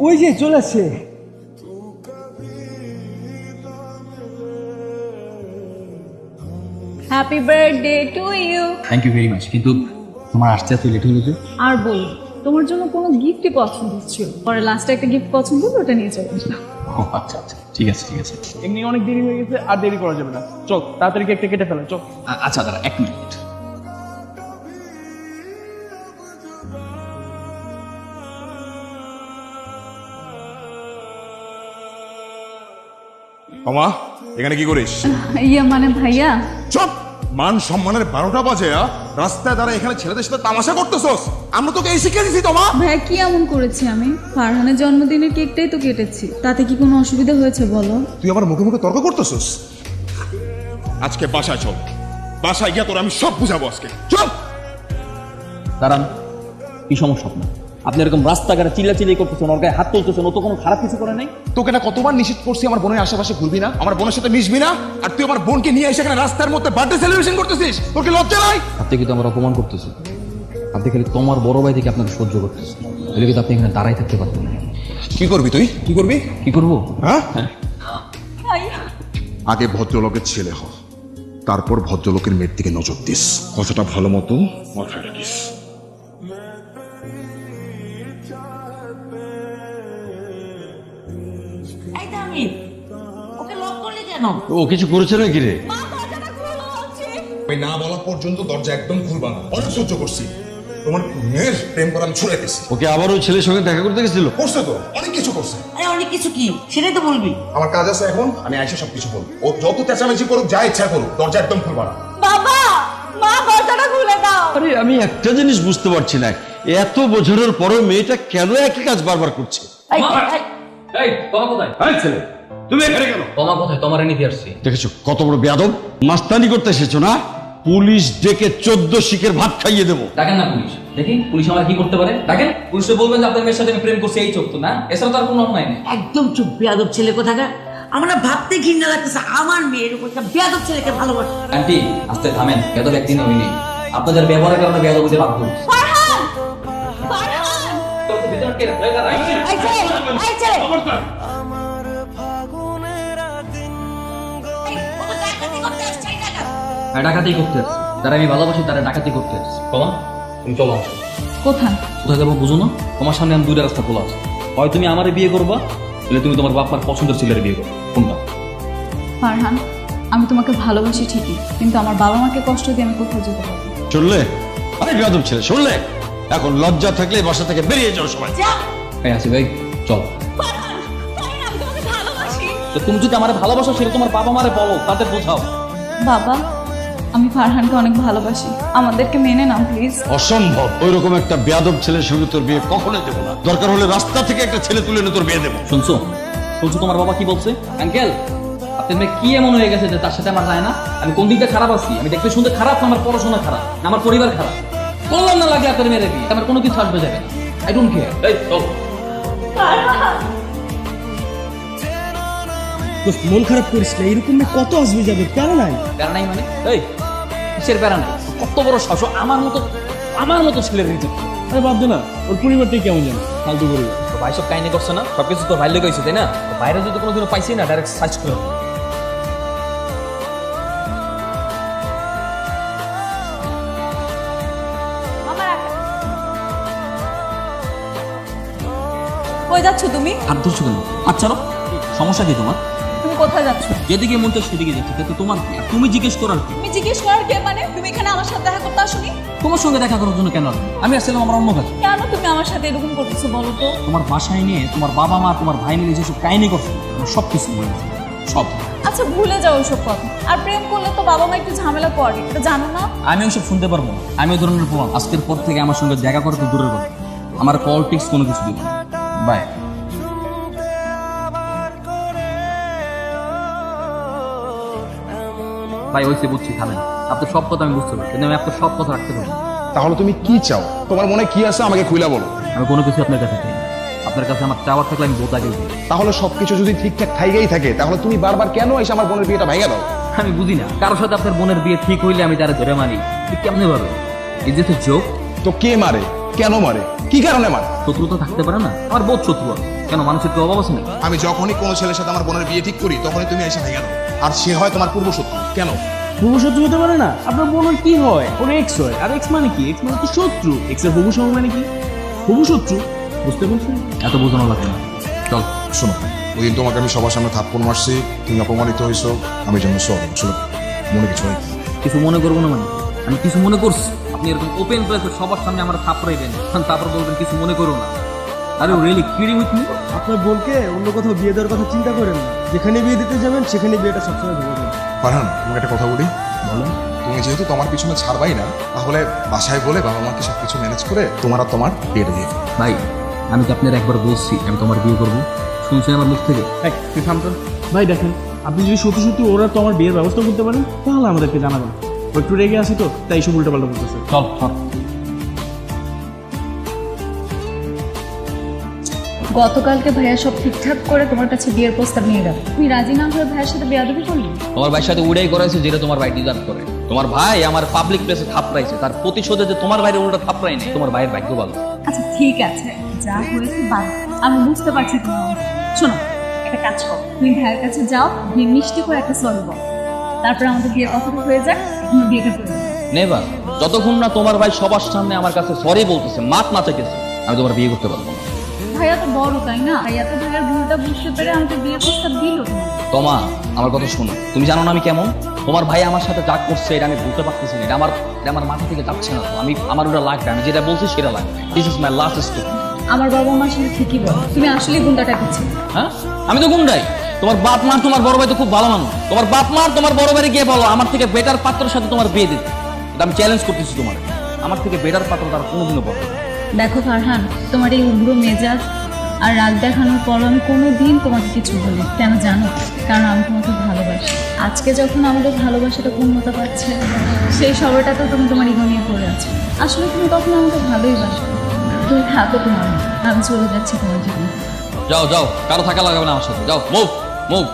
ওই যে চলেছে। Happy birthday to you. Thank you very much, কিন্তু তোমার আসতে এত লেট হলো যে? আর বল, তোমার জন্য কোনো গিফটই পছন্দ ছিল, পরে লাস্টে একটা গিফট পছন্দ হলো, ওটা নিয়ে চলে আসলাম। ও আচ্ছা আচ্ছা, ঠিক আছে ঠিক আছে। এমনি অনেক দেরি হয়ে গেছে, আর দেরি করা যাবে না। চল তাড়াতাড়ি কেকটা কেটে ফেলে, চল। আচ্ছা দাঁড়া 1 মিনিট। মামা এখানে কি করিস? ইয়া মানে ভাইয়া, চুপ! মান সম্মানের 12টা বাজে রাস্তায় দাঁড়া এখানে ছেলেদের সাথে তামাশা করতেছস? আমরা তোকে এই শিক্ষা দিছি তোমা? ভাইয়া কি এমন করেছি আমি? ফারহানের জন্মদিনের কেকটাই তো কেটেছি, তাতে কি কোনো অসুবিধা হয়েছে বলো? তুই আবার মুখে মুখে তর্ক করতেছস? আজকে বাসায় চল, বাসায় গিয়া তোর আমি সব বুঝাবো আজকে। চল! দাঁড়ান, কি সমস্যা আপনার? আপনি এরকম রাস্তাঘাটে চিল্লাচিল্লি করতেছেন, ওর গায়ে হাত তুলতেছেন, ও তো কোনো খারাপ কিছু করে নাই। তোকে না কতবার নিষেধ করছি আমার বোনের আশেপাশে ঘুরবি না, আমার বোনের সাথে মিশবি না, আর তুই আমার বোনকে নিয়ে এসে এখানে রাস্তার মধ্যে বার্থডে সেলিব্রেশন করতেছিস? তোর কি লজ্জা নাই? আপনি কিন্তু আমার অপমান করতেছেন। আপনি খালি তোমার বড় ভাই থেকে আপনাকে সহ্য করতেছেন, এলে কিন্তু আপনি এখানে দাঁড়াই থাকতে পারতেন না। কি করবি তুই? কি করবি? কি করবো? হ্যাঁ, ভাইয়া আগে ভদ্রলোকের ছেলে হ, তারপর ভদ্রলোকের মেয়ের দিকে নজর দিস। কথাটা ভালো মতো মাথায় রাখিস। এই তামিম, ওকে লক করলি কেন? ও কিছু করেছে নাকি রে? আমি না বলা পর্যন্ত দরজা একদম খুলবা না, অনেক সহ্য করছি। তোমার মেয়ের প্রেম করা আমি ছুড়ে গেছি। ওকে আবার ওই ছেলের সঙ্গে দেখা করতে গেছিল? করছে তো, অনেক কিছু করছে। আরে অনেক কিছু কি, সেটাই তো বলবি। আমার কাজ আছে এখন, আমি আইসা সবকিছু বলবো। ও যত চেঁচামেচি করুক, যা ইচ্ছা করুক, দরজা একদম খুলবা না। বাবা, মা দরজাটা খুলে দাও। আরে আমি একটা জিনিস বুঝতে পারছি না, এত বোঝানোর পরেও মেয়েটা কেন একই কাজ বারবার করছে? এই, এই, এই তোমা কোথায়? এই ছেলে, তুমি এখানে কেন? তোমা কোথায়? তোমার নিতে আসছি। দেখেছো কত বড় বেয়াদব, মাস্তানি করতে এসেছো না? পুলিশ ডেকে 14 শিখের ভাত খাইয়ে দেবো। ডাকেন না পুলিশ, দেখি পুলিশ আমার কি করতে পারে। ডাকেন, পুলিশে বলবেন যে আপনার মেয়ের সাথে আমি প্রেম করছি, এই চোখ তো না, এছাড়া তার কোনো অন্যায় নেই। একদম চুপ, বেয়াদব ছেলে কোথাকার। আমার না ভাবতে ঘৃণা লাগতেছে, আমার মেয়ের উপর একটা বেয়াদব ছেলেকে ভালোবাসে। আন্টি আস্তে থামেন, বেদব একদিন হয়নি, আপনাদের ব্যবহারের কারণে বেদব বুঝে বাধ্য হয়েছে। ফারহান, ফারহান, এই ছেলে, এই ছেলে। এই, ও তো ডাকাতি করতে আসছে, এই ডাকাত। ডাকাতি করতে আসছে, যারা আমি ভালোবাসি তারা ডাকাতি করতে আসছে। তোমা তুমি চলো আমার সাথে। কোথায়? কোথায় যাবো বুঝো না? তোমার সামনে আমি দুইটা রাস্তা খোলা আছে, হয় তুমি আমারে বিয়ে করবা, তাহলে তুমি তোমার বাপ মার পছন্দের ছেলের বিয়ে করো। কোনটা? ফারহান, আমি তোমাকে ভালোবাসি ঠিকই, কিন্তু আমার বাবা মাকে কষ্ট দিয়ে আমি কোথাও যেতে পারবো না। শুনলে? আরে বেয়াদব ছেলে, শুনলে? এখন লজ্জা থাকলে বাসা থেকে বেরিয়ে যাও সবাই। এই আসি ভাই, চল। ফারহান, ফারহান, আমি তোমাকে ভালোবাসি। তো তুমি যদি আমার ভালোবাসো সেটা তোমার বাবা মারে বলো, তাদের বোঝাও। বাবা, আমি ফারহানকে অনেক ভালোবাসি, আমাদেরকে মেনে নাও প্লিজ। অসম্ভব, ওইরকম একটা বেয়াদব ছেলের সঙ্গে তোর বিয়ে কখনোই দেবো না। দরকার হলে রাস্তা থেকে একটা ছেলে তুলে এনে তোর বিয়ে দেবো। শুনছো শুনছো তোমার বাবা কি বলছে? আঙ্কেল, আপনার মেয়ে কি এমন হয়ে গেছে যে তার সাথে আমার যায় না? আমি কোন দিকটা খারাপ আছি? আমি দেখতে শুনতে খারাপ না আমার পড়াশোনা খারাপ না আমার পরিবার খারাপ? বললাম না লাগে আপনার মেয়ের বিয়ে, আমার কোনো কিছু আসবে যাবে না। I don't care. এই চল। মন খারাপ করিস না, এরকম মেয়ে কত আসবে যাবে, প্যারা নাই। প্যারা নাই মানে? এই কিসের প্যারা নাই? কত বড় সাহস আমার মতো ছেলের রিজেক্ট। আরে বাদ দে না, ওর পরিবারটাই কেমন জানো, ফালতু পরিবার। তো ভাই সব কাহিনী করছে না, সবকিছু তোর ভাই লেগে হয়েছে তাই না? তো বাইরে যদি কোনোদিনও পাইছি না, ডাইরেক্ট সার্চ করে নেবো। কই যাচ্ছ তুমি? হাত ধরছো কেন? আচ্ছা সমস্যা কি তোমার? তুমি কোথায় যাচ্ছ? যেদিকে মন চায় সেদিকে যাচ্ছে, তো তোমার কি? আর তুমি জিজ্ঞেস করার কি? তুমি জিজ্ঞেস করার কে মানে? তুমি এখানে আমার সাথে দেখা করতে আসোনি? তোমার সঙ্গে দেখা করার জন্য কেন আসবো? আমি আসছিলাম আমার অন্য কাছে। কেন তুমি আমার সাথে এরকম করতেছো বলো তো? তোমার বাসায় নিয়ে তোমার বাবা মা তোমার ভাই মিলে যেসব কাহিনী করছে, আমার সব কিছু মনে আছে, সব। আচ্ছা ভুলে যাও ওইসব কথা। আর প্রেম করলে তো বাবা মা একটু ঝামেলা করে, এটা জানো না? আমি ওইসব শুনতে পারবো না, আমি ওই ধরনের প্রমাণ। আজকের পর থেকে আমার সঙ্গে দেখা করা তো দূরের কথা, আমার কল টিক্স কোনো কিছু দিবে না। বাই। ভাই ওইসে বুঝছি, থামেন। আপনার সব কথা আমি বুঝতে পারি, কিন্তু আমি আপনার সব কথা রাখতে পারি না। তাহলে তুমি কি চাও? তোমার মনে কি আছে আমাকে খুইলা বলো। আমি কোনো কিছু আপনার কাছে চাই না, আপনার কাছে আমার চাওয়ার থাকলে আমি বোধ আগে দিই। তাহলে সবকিছু যদি ঠিকঠাক থাইগেই থাকে, তাহলে তুমি বারবার কেন এসে আমার বোনের বিয়েটা ভাঙা দাও? আমি বুঝি না, কারোর সাথে আপনার বোনের বিয়ে ঠিক হইলে আমি তারা ধরে মানি, কেমনে ভাবে? Is it a joke? তো কে মারে, কেন মারে, কি কারণে আমার? শত্রুতা থাকতে পারে না? আমার বহুত শত্রু আছে। কেন, মানুষের কি অভাব আছে নাকি? আমি যখনই কোনো ছেলের সাথে আমার বোনের বিয়ে ঠিক করি তখনই তুমি এসে ভেঙে দাও, আর সে হয় তোমার পূর্ব শত্রু। কেন? হবু শত্রু হতে পারে না? আপনার বোনের কি হয়? ওর এক্স হয়। আর এক্স মানে কি? এক্স মানে তো শত্রু। এক্স এর হবু সহ মানে কি? হবু শত্রু। বুঝতে পারছেন? এত বোঝানো লাগবে না, চল। শোনো, ওই দিন তোমাকে আমি সবার সামনে থাপ্পড় মারছি, তুমি অপমানিত হয়েছো, আমি জন্য সরি। আসলে মনে কিছু হয়। কিছু মনে করবো না মানে? আমি কিছু মনে করছি? আপনি এরকম ওপেন করে সবার সামনে আমার থাপড়াইবেন, তারপর বলবেন কিছু মনে করো না। আরে রিয়েলি কিডিং উইথ মি? আপনার বোনকে অন্য কোথাও বিয়ে দেওয়ার কথা চিন্তা করেন না। যেখানে বিয়ে দিতে যাবেন সেখানে বিয়েটা সবসময় ভেবে। ফারহান, তোমাকে একটা কথা বলি। বলেন। তুমি যেহেতু তোমার পিছনে ছাড়বাই না, তাহলে বাসায় বলে বাবা মাকে সবকিছু ম্যানেজ করে তোমার আর তোমার বিয়েটা দিয়ে দিও। ভাই, আমি তো আপনার একবার বলছি আমি তোমার বিয়ে করবো, শুনছেন আমার মুখ থেকে? এই, তুই থামতো। ভাই দেখেন, আপনি যদি সত্যি সত্যি ওরা তো আমার বিয়ের ব্যবস্থা করতে পারেন তাহলে আমাদেরকে জানাবেন। ও একটু রেগে আসি তো, তাই সব উল্টাপাল্টা বলতেছে। চল চল। গতকালকে ভাইয়া সব ঠিকঠাক করে তোমার কাছে বিয়ের প্রস্তাব নিয়ে গেল, তুমি রাজি না হয়ে ভাইয়ের সাথে বেয়াদবি করলি। তোমার ভাইয়ের সাথে উড়াই করাইছে যেটা তোমার ভাই ডিজার্ভ করে। তোমার ভাই আমার পাবলিক প্লেসে থাপড়াইছে, তার প্রতিশোধে যে তোমার ভাইয়ের উল্টা থাপড়াই নেই। তোমার ভাইয়ের ভাগ্য ভালো। আচ্ছা ঠিক আছে, যা হয়েছে বাদ, আমি বুঝতে পারছি তোমার অবস্থা। শোনো, একটা কাজ করো, তুমি ভাইয়ের কাছে যাও, গিয়ে মিষ্টি করে একটা সরি বল, তারপরে আমাদের বিয়ের কথাটা হয়ে যাক, তুমি বিয়েটা করে দাও। নেবা, যতক্ষণ না তোমার ভাই সবার সামনে আমার কাছে সরি বলতেছে, মাপ না চেকেছে, আমি তোমার বিয়ে করতে পারবো না। ভাইয়া তো বড়, তাই না? ভাইয়া তো ভাইয়ার ভুলটা বুঝতে পেরে আমাকে বিয়ের প্রস্তাব দিল। তোমা, আমার কথা শোনো। তুমি জানো না আমি কেমন? তোমার ভাই আমার সাথে যা করছে এটা আমি বুঝতে পারতেছি না। এটা আমার মাথা থেকে যাচ্ছে না। আমার ওটা লাগবে, আমি যেটা বলছি সেটা লাগবে। This is my last step. আমার বাবা মা আসলে ঠিকই বলে, তুমি আসলে গুন্ডাটা করছো। হ্যাঁ, আমি তো গুন্ডাই। তোমার বাপ মা তোমার বড় ভাই তো খুব ভালো মানুষ। তোমার বাপ মা তোমার বড় ভাই গিয়ে বলো আমার থেকে বেটার পাত্রের সাথে তোমার বিয়ে দিতে। এটা আমি চ্যালেঞ্জ করতেছি তোমার। আমার থেকে বেটার পাত্র তার কোনোদিনও বলো। দেখো ফারহান, তোমার এই উগ্র মেজাজ আর রাগ দেখানোর পর আমি কোনোদিন তোমাকে কিছু বলি কেন জানো? কারণ আমি তোমাকে ভালোবাসি। আজকে যখন আমাদের ভালোবাসাটা পূর্ণতা পাচ্ছে, সেই সময়টা তো তুমি তোমার ইগো নিয়ে পড়ে আছো। আসলে তুমি তখন আমাকে ভালোই বাসো। তুমি থাকো তোমার, আমি চলে যাচ্ছি তোমার জন্য। যাও যাও, কারো থাকা লাগবে না আমার সাথে। যাও, মুভ মুভ।